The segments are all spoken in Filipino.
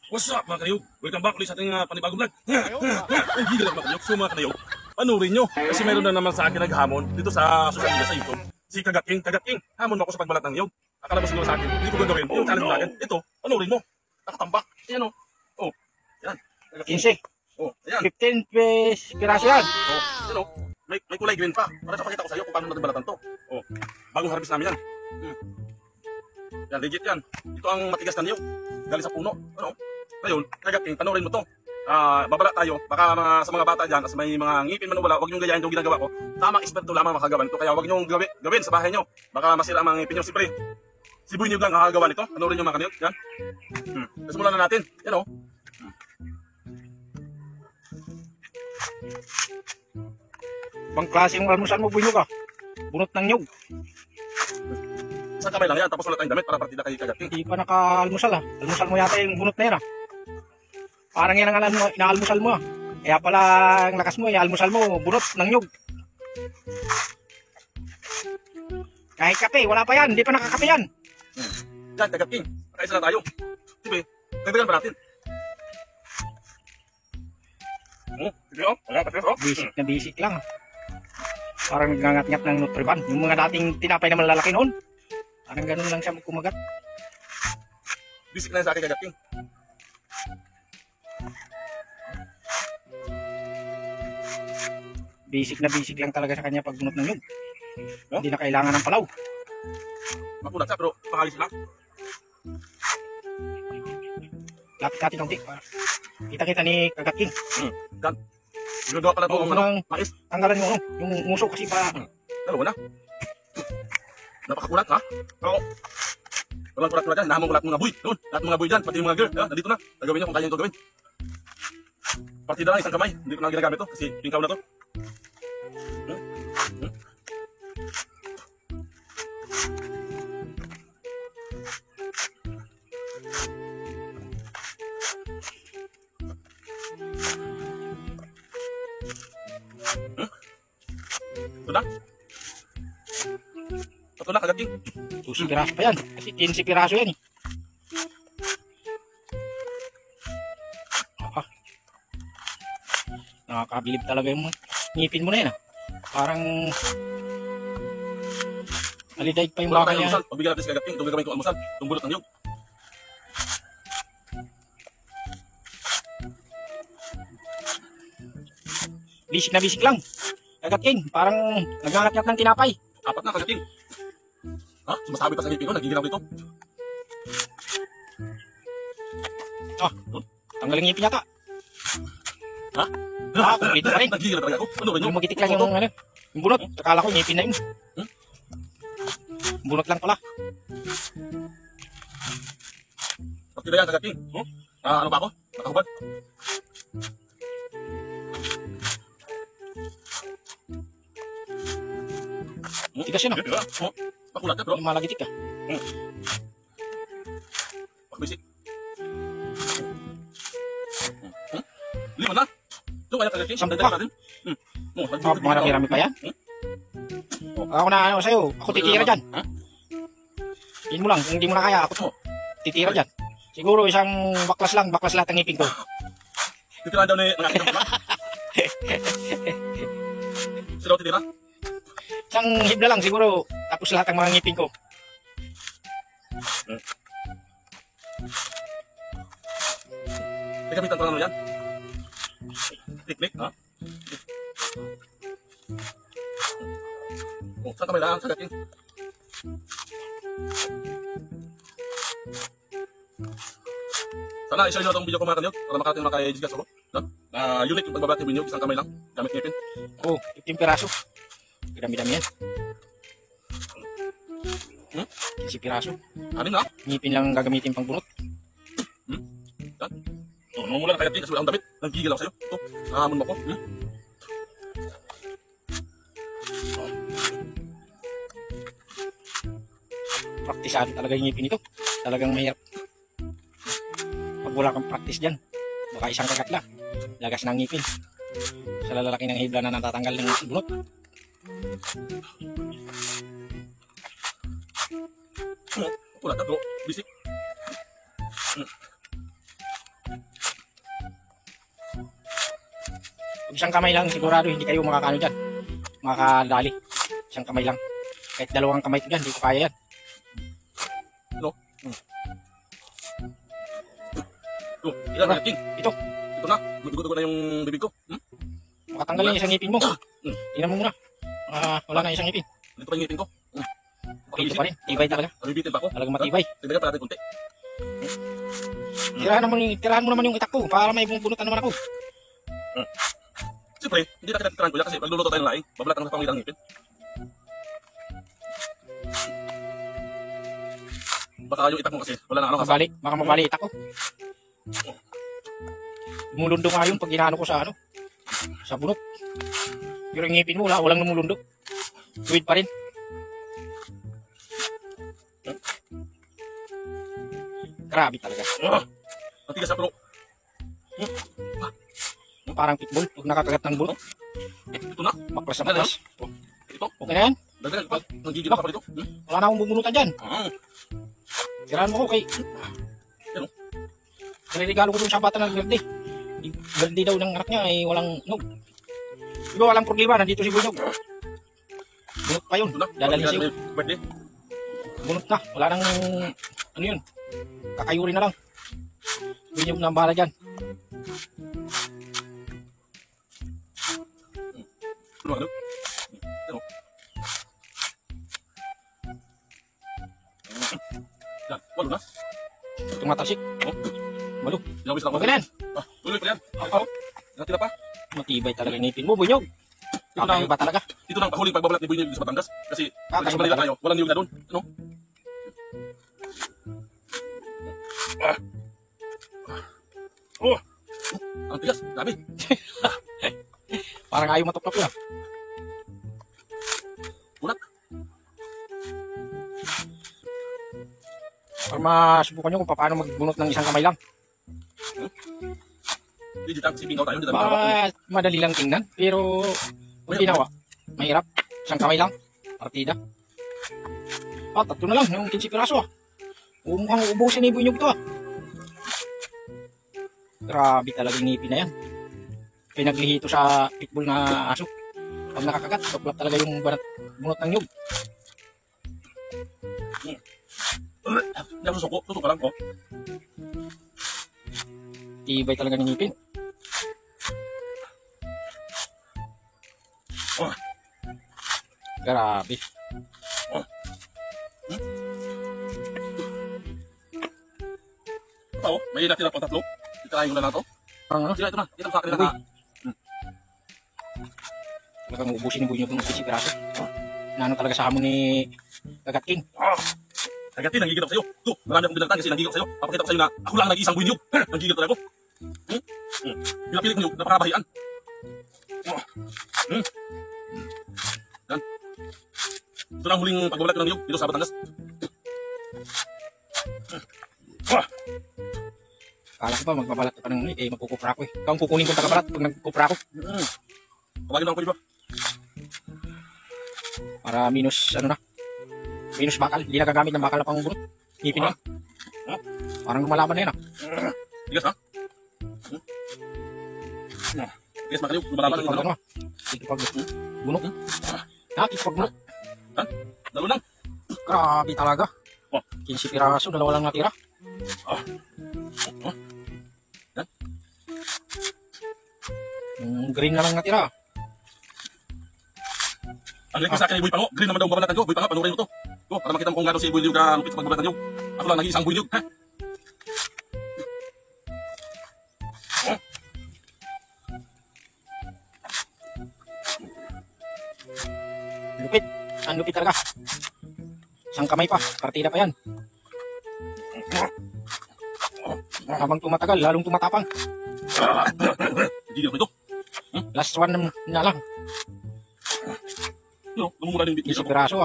What's up mga kanayog? Welcome back ulit sa ating panibagong vlog. Ang gigil mga kanayog. So mga kanayog, panurin nyo. Kasi meron na naman sa akin naghamon dito sa social media sa YouTube. Si Kagat King, hamon mo ako sa pagbalat ng niyog. Akala mo siguro sa akin, hindi ko gagawin. Yung challenge natin, ito, panurin mo. Nakatambak. Ayan o. Oh, yan. 15. Oh, ayan. 15 piraso yan. Oh, ayan o. May kulay green pa. Para sa pakita ko sa iyo kung paano natin balatan to. Oh, bagong harvest namin yan. Yan, legit yan. Ito ang matigas na niyog. Galing sa puno. Ano? Ngayon, Kagat King, panoorin mo to. Babala tayo. Baka sa mga bata dyan, as may mga ngipin man o wala, huwag niyong gayahin yung ginagawa ko. Tamang eksperto lamang makagawa nito. Kaya huwag niyong gawin sa bahay niyo. Baka masira ang mga ngipin niyo. Siyempre, si Boy Niyog lang kakagawa nito. Panoorin niyo mga kaniyog. Yan. Simulan na natin. Yan o. Bang klase yung almusal mo, bunyog ah. Bunot ng nyog. Isang kamay lang yan. Tapos wala tayong damit para partida kay Kagat King. Hindi pa naka-almusal ah. Almusal mo yata yung bunot na yan ah. Parang yan ang inaalmusal mo ah. Kaya pala ang lakas mo, almusal mo, bunot ng nyog. Kahit kape, wala pa yan. Hindi pa nakakape yan. Yan, Kagat King. Nakaisa na tayo. Sige, dagdagan pa natin. Sige o. Wala pa o. Basic na basic lang ah. Parang nagangat-ngat ng Nutriban. Yung mga dating tinapay na malalaki noon. Parang ganun lang siya kumagat. Bisik na yan sa akin, Kagat King. Basic na basic lang talaga sa kanya pag bunot ng nyog. Hindi na kailangan ng palaw. Makulat siya pero pangalis lang. Lapit natin kaunti. Kita-kita ni Kagat King. Dan. Ginagawa pala ito ng mais. Tanggalan mo yung muso kasi pa. Dalawa na. Napakakulat ha? Oo. Walang kulat-kulat dyan. Nahamang kulat mga boy. Doon. Lahat mga boy dyan. Pati mga girl. Nandito na. Nagawin nyo kung kaya nyo ito gawin. Partida lang isang kamay. Hindi ko na ginagamit to. Kasi pingkaw na to. Ito na. Ito na, Kagat King. 12 piraso pa yan. Kasi 15 piraso yan eh. Nakakabilib talaga yung ngipin mo na yan ah. Parang alidaig pa yung Wala bakal tayong yan. almusal. Pabigyan natin si Kagat King. Itong gagawin kong almusal. Itong bulot ng niyog. Bisik na bisik lang. Kagat King, parang nagangat-ngat ng tinapay. Apat na, Kagat King. Ha? Sumasabi pa sa ngipin ko. Nagiginaw dito. Ah, tanggal ang ngipin yata. Ha? Kumplito pa rin. Nagiginaw talaga ako. Ano ba yun? Yung magitik lang yung ano, yung bunot. Akala ko ngipin na yun. Bunot lang pala. Partida yan, Kagat King. Ano ba ako? Nakahubad? Tigas yun ah. Diba? Makulat ka bro. Malagitik ah. Pagbisik. Lima na. Ito kaya Kagat King. Samdagdag natin. Marami-rami pa yan. Ako na ano sa'yo. Ako titira dyan. Yun mo lang. Kung hindi mo na kaya, ako titira dyan. Siguro isang baklas lang. Baklas lahat ang ngipin ko. Titira daw na nakakita mo lang. Sila daw titira? Isang hibla lang siguro. Tapos lahat ang mga ngipin ko. May gamitan pa ano yan? Teknik, ha? Oh, saan kamay lang, Kagat King? Sana i-share nyo itong video ko mga kaniyog para makarating mga kay Jigas ako. Unique yung pagbabati video, isang kamay lang, gamit ngipin. Oh, 15 piraso. Dami-dami yan. 15 piraso. Anin na? Ngipin lang gagamitin pang bunot. Yan. Oh, mamula na Kagat King kasi wala akong damit. Nagigil ako sa'yo. Ito, nahamon mo ko. Praktisado talaga yung ngipin nito. Talagang mahirap. Pag wala kang practice dyan, baka isang kagat lang. Lagas ng ngipin. Sa lalaki ng hibla na natatanggal ng bunot. Wala na bro, bisik. isang kamay lang, sigurado hindi kayo makakano dyan. Makakadali. Isang kamay lang. Kahit dalawang kamay ko dyan, hindi ko kaya yan. Ito, ilan na king? Ito. Ito na, dugo-dugo na yung bibig ko. Makatanggal na yung isang ngipin mo. Tingnan mo muna. Wala na isang ngipin. Dito pa yung ngipin ko. Ito pa rin. Tibay talaga. Nabibitin pa ako. Talagang matibay. Tignan pa natin konti. Tirahan mo naman yung itak ko para may bunutan naman ako. Siyempre, hindi na kita titirahan kuya kasi pagluluto tayo ng laing, babalat ang pangilang ngipin. Baka yung itak mo kasi wala na ano kasi. Baka mabali itak ko. Lumulundo nga yun pag ginano ko sa sa bunot. Pero yung ngipin mo walang lumulundo. Tuwid pa rin. Grabe talaga. Matigas na pero. Parang pitbull pag nakakagat ng bunot. Ito na. Baklas na baklas. Ito. Okay na yan. Dagdagan pa. Nagigil pa pa dito. Wala na akong bubunutan dyan. Tirahan mo ko kay... Ano? Naliligalo ko dun sa bata ng verde. Verde daw ng anak niya ay walang nog. Diba walang problema, nandito si Bunyog. Bunot pa yun. Dadalhin siya. Birthday. Bunot na. Wala nang... Ano yun? Kakayuri na lang. Bunyog na ang bahala dyan. Ano ano? Ano? Yan, walo na. Tumatasik. Malo. Ilawis lang ako. Okay na yan. Tuloy pa yan. Oo. Natira pa. Matibay talaga ngipin mo, Bunyog. Kakaiba talaga. Dito lang pahuling pagbabalat ni Bunyog sa Batangas. Kasi Kakaiba sa Manila talaga. tayo, walang niyog na doon. Ano? Oh! Ang tigas, dami. Parang ayaw matuklap yun. Ulat. Para masubukan nyo kung paano magbunot ng isang kamay lang. Legit ang sipingaw tayo. Hindi tayo makakapag. Madali lang tingnan. Pero kung ginawa, mahirap. Isang kamay lang. Partida. Tatlo na lang. Yung 15 piraso mukhang uubusin ni Bunyog to Grabe talaga yung ngipin na yan. Pinaglihito sa pitbull na aso. Pag nakakagat, tuklap talaga yung bunot ng nyug. Hindi ako susuko. Susuko lang ko. Tibay talaga ng ngipin. Grabe. Ito, may natira pang tatlo. Itirahin ko na lang ito. Ano? Sila, ito na. Ito sa akin na Uy. na. Talagang uubusin ni Bunyog ng 15 piraso. Naano talaga sa hamon ni Kagat King. Agatin, nanggigil ako sa'yo. Ito, marami akong binalatan kasi nanggigil ako sa'yo. Papakita ko sa'yo na ako lang nag-iisang Bunyog. Nanggigil talaga ako. Pinapilit mo yung napakabahian. Yan. Ito na ang huling pagbabalat ko ng niyog dito sa Batangas. Kala ko pa magbabalat ka pa ng magkukupra ko Ikaw ang kukunin kong tagabalat pag nagkukupra ako. Tawagin lang ako pwede ba? Para minus minus bakal. Hindi nagagamit ng bakal na pang bunot. Ngipin lang. Parang lumalaban na yan Tigas ha? Tigas makaliw. Lumalaban Ito na pag bunot. Ito pag bunot. Dalo lang. Grabe talaga. 15 piraso, dalawa lang natira. Green na lang natira. Ang request sa akin ay Boy Pango. Green naman daw ang babalatan ko. Boy Pango, panurin mo to. Ito, para makita mo kung gano'n si Boy Liu ka lupit sa pagbabalatan niyo. Ako lang nag-iisang Boy Liu. Ha? Lupit. Ang lupit talaga. Isang kamay pa. Partida pa yan. Habang tumatagal, lalong tumatapang. Gigil ko ito. Last one na lang. Ito, lumumula din yung bitbit 15 ako. piraso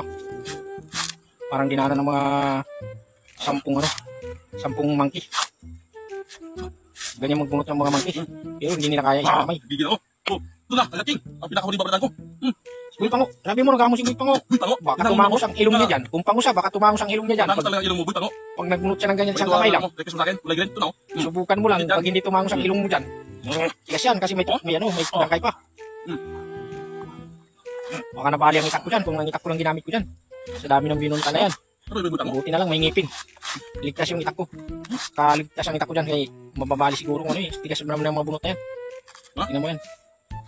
Parang dinaanan ng mga 10 monkey. Ganyan magbunot ng mga monkey. Pero hindi nila kaya isang kamay. Gigil ako. Oh, ito na, Kagat King. Ang pinakahuling babalatan ko. Boy Pango, sabi mo nagamos si Boy Pango. Boy Pango. Baka tumangos ang ilong niya dyan. Kung pango siya, baka tumangos ang ilong niya dyan. Ano talaga ilong mo, Boy Pango? Pag nagbunot siya ng ganyan Ito, isang kamay lang, request mo sa akin. Kulay green. Ito na, oh. subukan mo lang pag hindi tumangos ang ilong mo dyan. Tigas yan kasi may tangkay pa. Baka nabali ang itak ko dyan kung ang itak ko lang ginamit ko dyan. Sa dami ng binunta na yan. Ano yung buta mo? Buti na lang may ngipin. Ligtas yung itak ko. Kaligtas ang itak ko dyan kaya mababali siguro kung ano eh. Tigas naman ng mga bunot na yan. Ha? Tingnan mo yan.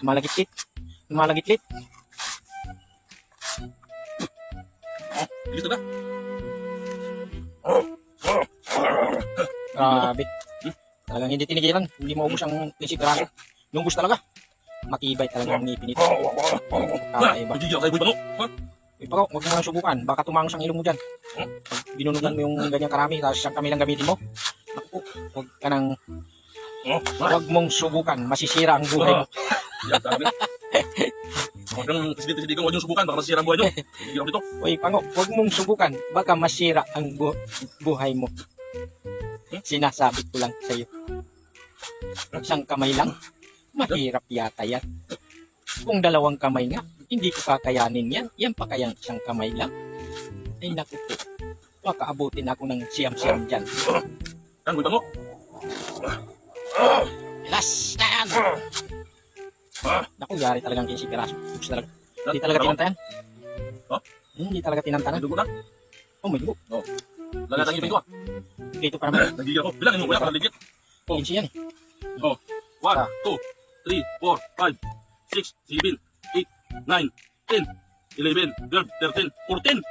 Lumalagitlit. Lumalagitlit. Gusto na? Grabe. Talagang hindi tinigilan. Hindi maubos ang isigurado. Yung gusto talaga. Matibay talaga ang ngipin ito. Kakaiba. Magigil kayo buta mo. Ha? Ipagaw, huwag mo lang subukan. Baka tumangos ang ilong mo dyan. Pag binunugan mo yung ganyang karami, tapos isang kami lang gamitin mo. Naku, huwag ka nang, huwag mong subukan. Masisira ang buhay mo. Yan, sabi. Huwag kang sidik-sidikan, huwag niyong subukan, baka masisira ang buhay niyo. Hindi ako dito. Uy, Pango, huwag mong subukan. Baka masira ang buhay mo. Sinasabi ko lang sa'yo. Isang kamay lang, mahirap yata yan. Kung dalawang kamay nga, hindi ko kakayanin yan. Yan pa kayang isang kamay lang. Ay naku po. Baka abutin ako ng siyam-siyam dyan. Yan, buta mo. Last stand! Naku, yari talagang kisikiraso. Gusto talaga. Hindi talaga tinantayan. Oh? Hindi talaga tinantayan. May dugo na. Oh, may dugo. Lalatang ngipin ko ah. Dito pa naman. Nagigil ako. Bilangin mo kuya para ligit. Oh. Pinsi yan eh. 1, 2, 3, 4, 5, 6, 7, 8, 9, 10, 11, 12, 13, 14.